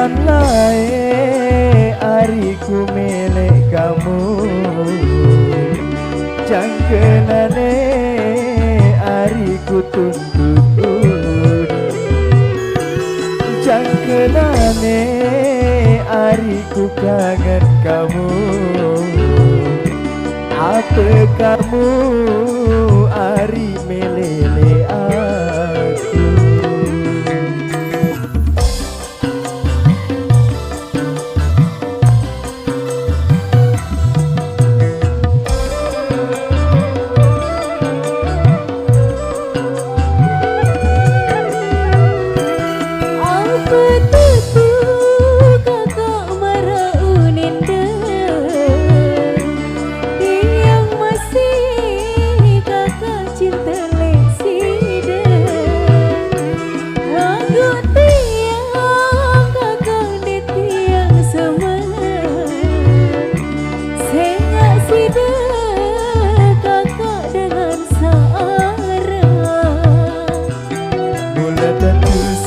Kapan lae ariku milik kamu, jangkenane ariku tuntut, jangkenane ariku kangen kamu. Apa kamu ari melele aku?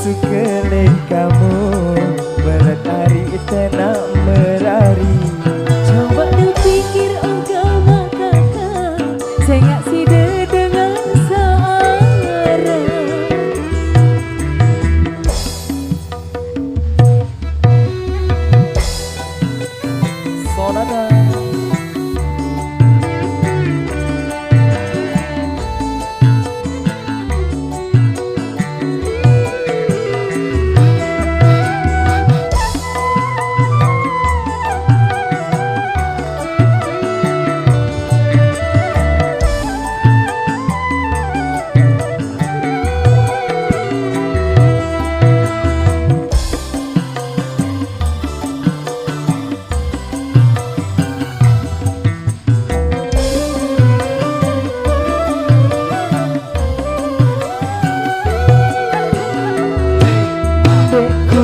Sekeliling kamu menari tenak merari. Coba dipikir agama kakak, saya nggak sida dengan searah. Sonata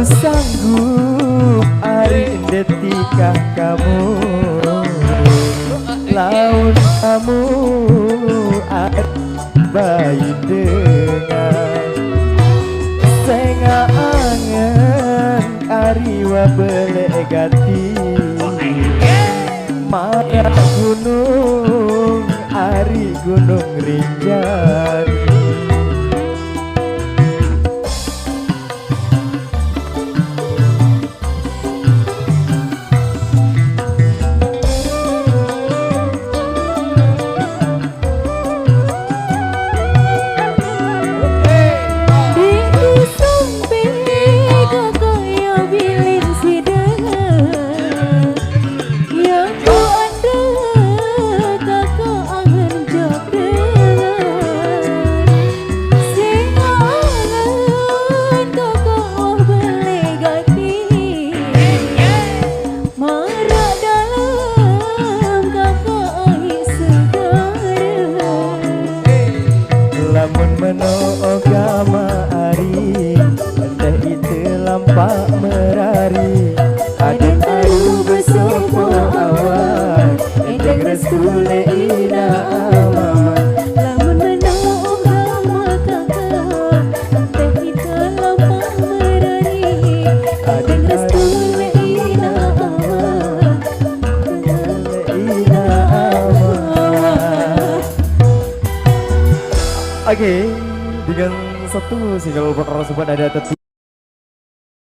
sanggup ari detikah kamu, laun kamu bayi dengan senga angen ari wabele gati marah gunung ari gunung Rinjani. Menogama ari entah itu lampak merari, adik ayu besopo awan entah restu leina aman. Lamun menogama kakak, entah itu lampak merari, adik restu leina aman, leina aman. Oke, dengan satu single berterusan ada